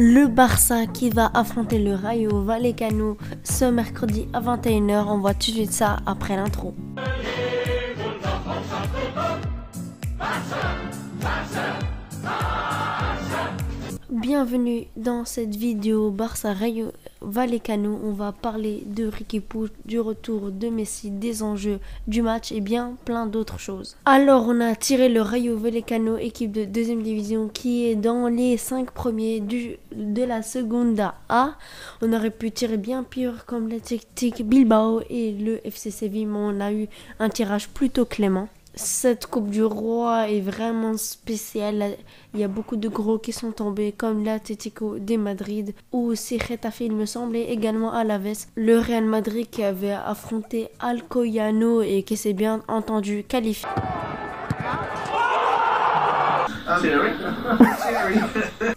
Le Barça qui va affronter le Rayo Vallecano ce mercredi à 21h. On voit tout de suite ça après l'intro. Bienvenue dans cette vidéo Barça Rayo Vallecano. On va parler de Riqui Puig, du retour de Messi, des enjeux du match et bien plein d'autres choses. Alors on a tiré le Rayo Vallecano, équipe de deuxième division qui est dans les 5 premiers de la Segunda A. On aurait pu tirer bien pire comme l'Athletic Bilbao et le FC Séville, mais on a eu un tirage plutôt clément. Cette Coupe du Roi est vraiment spéciale. Il y a beaucoup de gros qui sont tombés, comme l'Atlético de Madrid ou aussi Getafe, il me semble, et également Alaves. Le Real Madrid qui avait affronté Alcoyano et qui s'est bien entendu qualifié.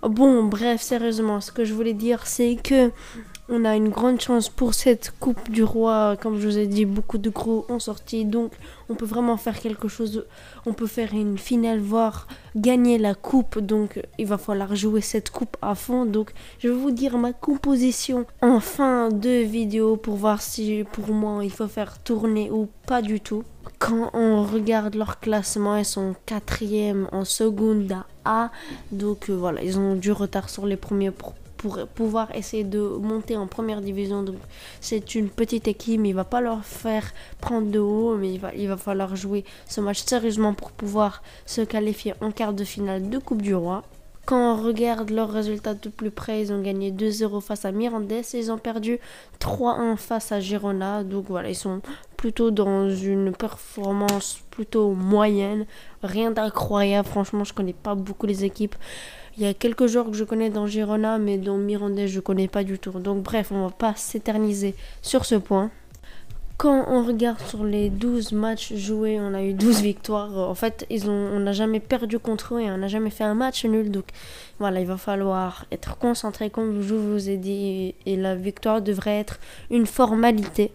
Bon, bref, sérieusement, ce que je voulais dire, c'est que on a une grande chance pour cette Coupe du Roi. Comme je vous ai dit, beaucoup de gros ont sorti, donc on peut vraiment faire quelque chose. On peut faire une finale, voire gagner la coupe, donc il va falloir jouer cette coupe à fond. Donc je vais vous dire ma composition en fin de vidéo pour voir si pour moi il faut faire tourner ou pas du tout. Quand on regarde leur classement, ils sont 4e en Segunda A, donc voilà, ils ont du retard sur les premiers pour pouvoir essayer de monter en première division. Donc c'est une petite équipe, mais il va pas leur faire prendre de haut, mais il va falloir jouer ce match sérieusement pour pouvoir se qualifier en quart de finale de Coupe du Roi. Quand on regarde leurs résultats de plus près, ils ont gagné 2-0 face à Mirandés et ils ont perdu 3-1 face à Girona. Donc voilà, ils sont plutôt dans une performance plutôt moyenne, rien d'incroyable. Franchement, je connais pas beaucoup les équipes. Il y a quelques joueurs que je connais dans Girona, mais dans Mirandés, je connais pas du tout. Donc bref, on va pas s'éterniser sur ce point. Quand on regarde sur les 12 matchs joués, on a eu 12 victoires. En fait, on n'a jamais perdu contre eux et on n'a jamais fait un match nul. Donc voilà, il va falloir être concentré comme je vous ai dit. Et la victoire devrait être une formalité.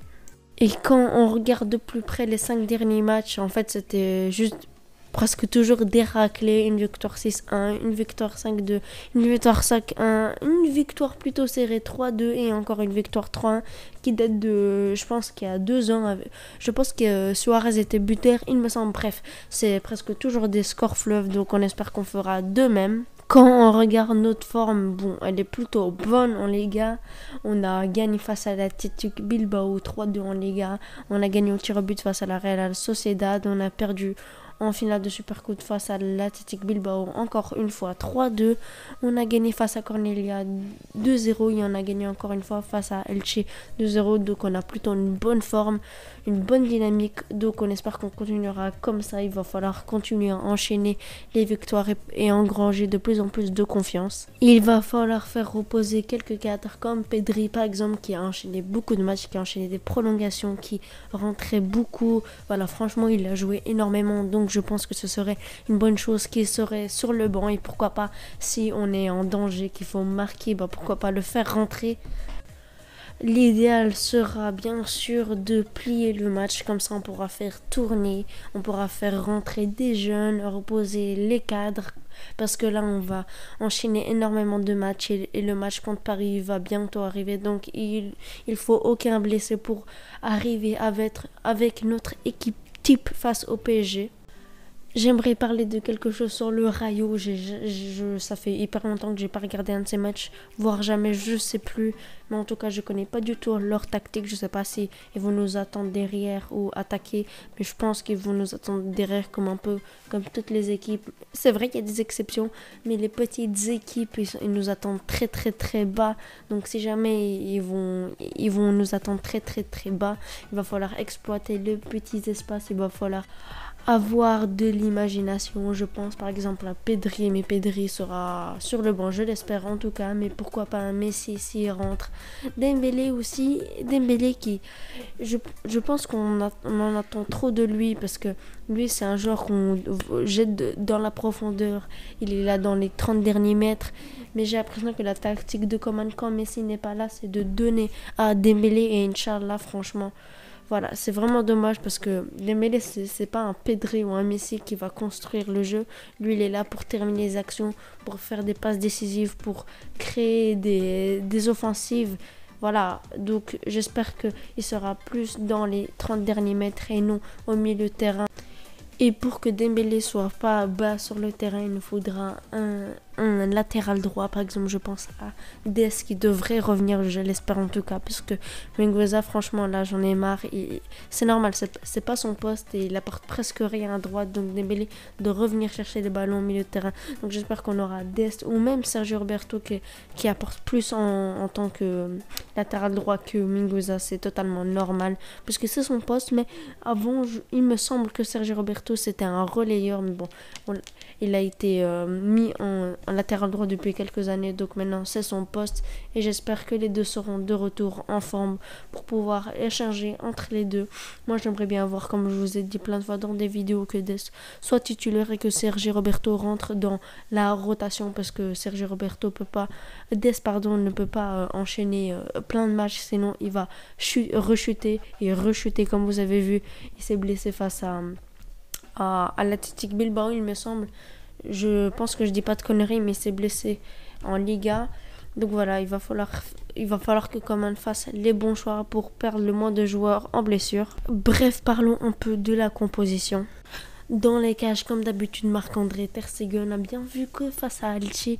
Et quand on regarde de plus près les 5 derniers matchs, en fait, c'était juste presque toujours déraclé, une victoire 6-1, une victoire 5-2, une victoire 5-1, une victoire plutôt serrée 3-2 et encore une victoire 3-1 qui date de, je pense qu'il y a 2 ans. Je pense que Suarez était buteur, il me semble. Bref, c'est presque toujours des scores fleuves, donc on espère qu'on fera de même. Quand on regarde notre forme, bon, elle est plutôt bonne en Liga. On a gagné face à l'Athletic Bilbao 3-2 en Liga. On a gagné au tir au but face à la Real Sociedad. On a perdu en finale de Supercoupe face à l'Athletic Bilbao encore une fois 3-2. On a gagné face à Cornellà 2-0 et on a gagné encore une fois face à Elche 2-0. Donc on a plutôt une bonne forme, une bonne dynamique. Donc on espère qu'on continuera comme ça. Il va falloir continuer à enchaîner les victoires et engranger de plus en plus de confiance. Il va falloir faire reposer quelques cadres comme Pedri par exemple, qui a enchaîné beaucoup de matchs, qui a enchaîné des prolongations, qui rentrait beaucoup. Voilà, franchement il a joué énormément, donc je pense que ce serait une bonne chose qu'il serait sur le banc. Et pourquoi pas, si on est en danger, qu'il faut marquer, pourquoi pas le faire rentrer. L'idéal sera bien sûr de plier le match, comme ça on pourra faire tourner, on pourra faire rentrer des jeunes, reposer les cadres, parce que là on va enchaîner énormément de matchs et le match contre Paris va bientôt arriver. Donc il faut aucun blessé pour arriver avec notre équipe type face au PSG. J'aimerais parler de quelque chose sur le Rayo. Ça fait hyper longtemps que j'ai pas regardé un de ces matchs, voire jamais, je sais plus. Mais en tout cas, je connais pas du tout leur tactique. Je sais pas si ils vont nous attendre derrière ou attaquer, mais je pense qu'ils vont nous attendre derrière comme un peu comme toutes les équipes. C'est vrai qu'il y a des exceptions, mais les petites équipes, ils nous attendent très très très bas. Donc si jamais ils vont nous attendre très très très bas, il va falloir exploiter les petits espaces. Il va falloir avoir de l'imagination. Je pense par exemple à Pedri, mais Pedri sera sur le banc, je l'espère en tout cas, mais pourquoi pas un Messi s'il rentre. Dembélé aussi, Dembélé qui, je pense qu'on en attend trop de lui, parce que lui c'est un joueur qu'on jette dans la profondeur, il est là dans les 30 derniers mètres, mais j'ai l'impression que la tactique de Coman quand Messi n'est pas là, c'est de donner à Dembélé, et Inch'Allah franchement Voilà, c'est vraiment dommage parce que Dembélé, c'est pas un Pedri ou un Messi qui va construire le jeu. Lui, il est là pour terminer les actions, pour faire des passes décisives, pour créer des offensives. Voilà, donc j'espère qu'il sera plus dans les 30 derniers mètres et non au milieu de terrain. Et pour que Dembélé soit pas bas sur le terrain, il nous faudra un latéral droit. Par exemple, je pense à Dest qui devrait revenir, je l'espère en tout cas, parce que Mingueza, franchement, là, j'en ai marre. C'est normal, c'est pas son poste et il apporte presque rien à droite. Donc Dembélé de revenir chercher les ballons au milieu de terrain. Donc j'espère qu'on aura Dest ou même Sergio Roberto qui apporte plus en tant que latéral droit que Mingueza. C'est totalement normal, parce que c'est son poste. Mais avant, il me semble que Sergio Roberto c'était un relayeur, mais bon, il a été mis en latéral droit depuis quelques années, donc maintenant c'est son poste et j'espère que les deux seront de retour en forme pour pouvoir échanger entre les deux. Moi j'aimerais bien voir, comme je vous ai dit plein de fois dans des vidéos, que Dest soit titulaire et que Sergio Roberto rentre dans la rotation, parce que Sergio Roberto ne peut pas enchaîner plein de matchs, sinon il va rechuter comme vous avez vu. Il s'est blessé face à l'Athletic Bilbao, il me semble. Je pense que je dis pas de conneries, mais il s'est blessé en Liga. Donc voilà, il va falloir que Coman fasse les bons choix pour perdre le moins de joueurs en blessure. Bref, parlons un peu de la composition. Dans les cages, comme d'habitude, Marc-André Ter Stegen a bien vu que face à Elche,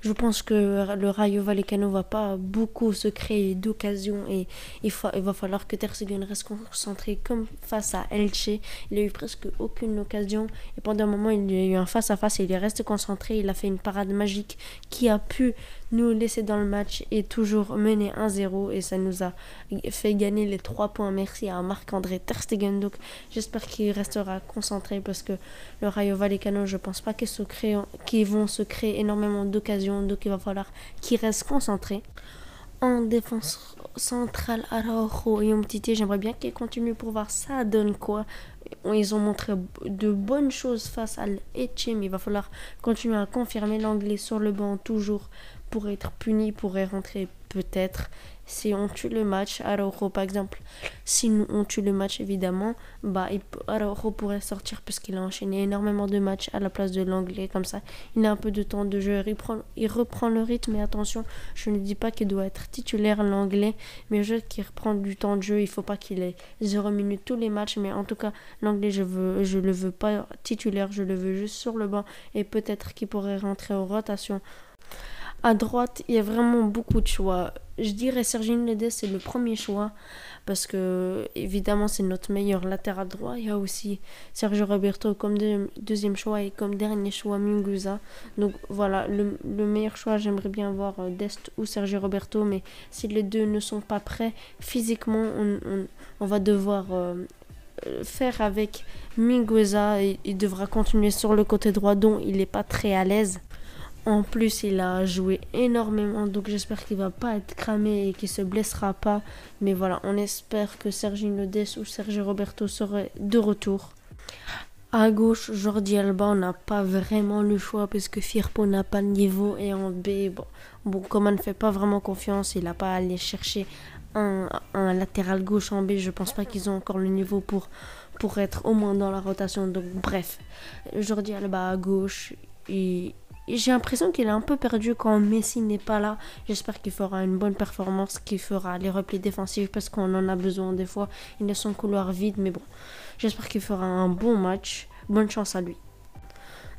je pense que le Rayo Vallecano va pas beaucoup se créer d'occasions et il va falloir que Ter Stegen reste concentré comme face à Elche. Il a eu presque aucune occasion et pendant un moment il y a eu un face-à-face et il est resté concentré. Il a fait une parade magique qui a pu nous laisser dans le match et toujours mener 1-0 et ça nous a fait gagner les 3 points. Merci à Marc-André Ter Stegen. Donc j'espère qu'il restera concentré parce que le Rayo Vallecano, je pense pas qu'ils vont se créer énormément d'occasions, donc il va falloir qu'il reste concentré. En défense centrale, Araujo et Umtiti, j'aimerais bien qu'ils continuent pour voir ça donne quoi. Ils ont montré de bonnes choses face à l'Elche, mais il va falloir continuer à confirmer. L'anglais sur le banc toujours pour être puni, pourrait rentrer peut-être si on tue le match. Araujo par exemple, si on tue le match évidemment, Araujo pourrait sortir parce qu'il a enchaîné énormément de matchs à la place de l'anglais. Comme ça il a un peu de temps de jeu, il reprend le rythme. Et attention, je ne dis pas qu'il doit être titulaire l'anglais, mais je veux qu'il reprend du temps de jeu. Il faut pas qu'il ait 0 minutes tous les matchs, mais en tout cas l'anglais je le veux pas titulaire, je le veux juste sur le banc et peut-être qu'il pourrait rentrer en rotation. À droite, il y a vraiment beaucoup de choix. Je dirais Serginho Dest, c'est le premier choix parce que évidemment c'est notre meilleur latéral droit. Il y a aussi Sergio Roberto comme deuxième choix et comme dernier choix Mingueza. Donc voilà, le meilleur choix, j'aimerais bien voir Dest ou Sergio Roberto, mais si les deux ne sont pas prêts physiquement, on va devoir faire avec Mingueza et il devra continuer sur le côté droit dont il n'est pas très à l'aise. En plus, il a joué énormément, donc j'espère qu'il va pas être cramé et qu'il se blessera pas. Mais voilà, on espère que Serginho Dest ou Sergio Roberto seraient de retour. À gauche, Jordi Alba, on n'a pas vraiment le choix parce que Firpo n'a pas le niveau et en B, comme on ne fait pas vraiment confiance, il n'a pas à aller chercher un latéral gauche en B. Je pense pas qu'ils ont encore le niveau pour être au moins dans la rotation. Donc bref, Jordi Alba à gauche et j'ai l'impression qu'il est un peu perdu quand Messi n'est pas là. J'espère qu'il fera une bonne performance, qu'il fera les replis défensifs parce qu'on en a besoin des fois. Il laisse son couloir vide, mais bon, j'espère qu'il fera un bon match. Bonne chance à lui.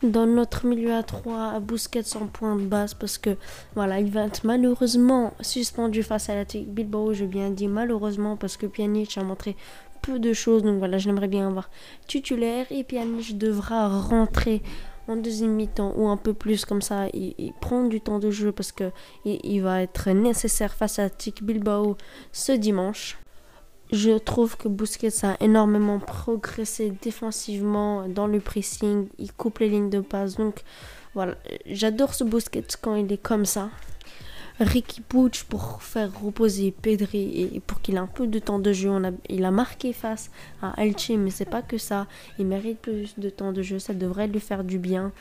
Dans notre milieu à 3, Busquets en point de base parce que voilà, il va être malheureusement suspendu face à l'Athletic Bilbao. Je bien dit malheureusement parce que Pjanic a montré peu de choses. Donc voilà, j'aimerais bien avoir titulaire et Pjanic devra rentrer en deuxième mi-temps ou un peu plus, comme ça il prend du temps de jeu parce que il va être nécessaire face à l'Athletic Bilbao ce dimanche. Je trouve que Busquets a énormément progressé défensivement dans le pressing, il coupe les lignes de passe, donc voilà, j'adore ce Busquets quand il est comme ça. Ricky Puig pour faire reposer Pedri et pour qu'il ait un peu de temps de jeu. Il a marqué face à Elche, mais c'est pas que ça. Il mérite plus de temps de jeu, ça devrait lui faire du bien.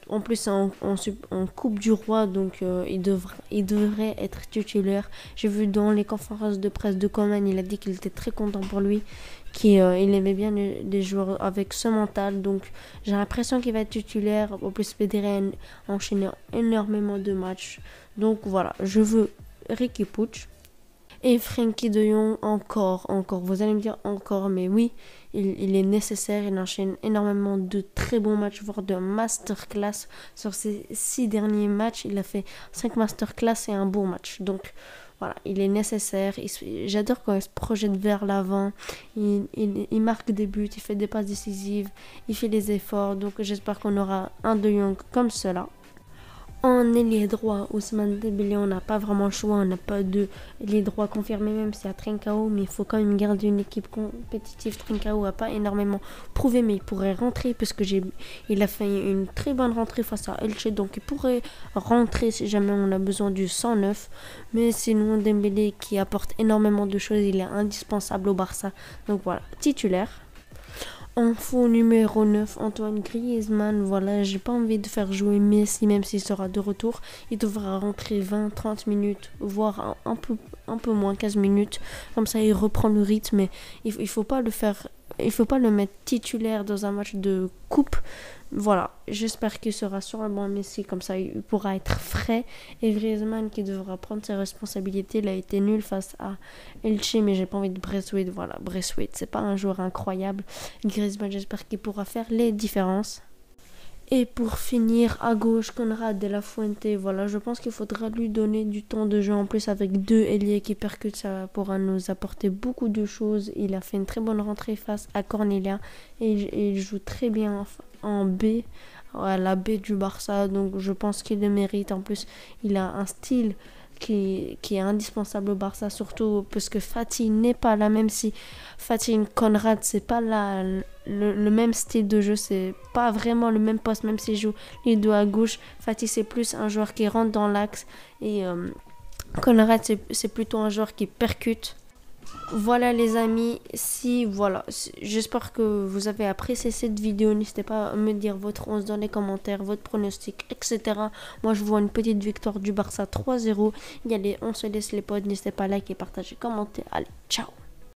En plus, c'est en Coupe du Roi, donc il devrait être titulaire. J'ai vu dans les conférences de presse de Coman, il a dit qu'il était très content pour lui, qu'il aimait bien les joueurs avec ce mental. Donc j'ai l'impression qu'il va être titulaire. En plus, Pedri a enchaîné énormément de matchs. Donc voilà, je veux Ricky Puig. Et Frenkie de Jong, encore. Vous allez me dire encore, mais oui, il est nécessaire. Il enchaîne énormément de très bons matchs, voire de masterclass. Sur ses 6 derniers matchs, il a fait 5 masterclass et un bon match. Donc voilà, il est nécessaire. J'adore quand il se projette vers l'avant. Il marque des buts, il fait des passes décisives, il fait des efforts. Donc j'espère qu'on aura un de Jong comme cela. En ailier droit, Ousmane Dembélé, on n'a pas vraiment le choix, on n'a pas de ailier droit confirmé, même s'il y a Trincao, mais il faut quand même garder une équipe compétitive. Trincao n'a pas énormément prouvé, mais il pourrait rentrer, puisque il a fait une très bonne rentrée face à Elche, donc il pourrait rentrer si jamais on a besoin du 109. Mais sinon, Dembélé qui apporte énormément de choses, il est indispensable au Barça, donc voilà, titulaire. En faux numéro 9, Antoine Griezmann. Voilà, j'ai pas envie de faire jouer Messi, même s'il sera de retour. Il devra rentrer 20-30 minutes, voire un peu moins, 15 minutes. Comme ça, il reprend le rythme. Mais il faut pas le faire. Il faut pas le mettre titulaire dans un match de coupe. Voilà, j'espère qu'il sera sur le banc Messi, comme ça il pourra être frais. Et Griezmann qui devra prendre ses responsabilités. Il a été nul face à Elche, mais j'ai pas envie de Braithwaite. Voilà, Braithwaite, c'est pas un joueur incroyable. Griezmann, j'espère qu'il pourra faire les différences. Et pour finir, à gauche, Konrad de la Fuente. Voilà, je pense qu'il faudra lui donner du temps de jeu. En plus, avec 2 ailiers qui percutent, ça pourra nous apporter beaucoup de choses. Il a fait une très bonne rentrée face à Cornelia. Et il joue très bien en B, à la B du Barça. Donc, je pense qu'il le mérite. En plus, il a un style qui est indispensable au Barça, surtout parce que Fati n'est pas là, même si Fati et Konrad, c'est pas le même style de jeu, c'est pas vraiment le même poste, même s'ils jouent les deux à gauche. Fati, c'est plus un joueur qui rentre dans l'axe et Konrad, c'est plutôt un joueur qui percute. Voilà les amis, j'espère que vous avez apprécié cette vidéo. N'hésitez pas à me dire votre 11 dans les commentaires, votre pronostic, etc. Moi je vois une petite victoire du Barça 3-0. On se laisse les potes, n'hésitez pas à liker, partager, commenter. Allez, ciao.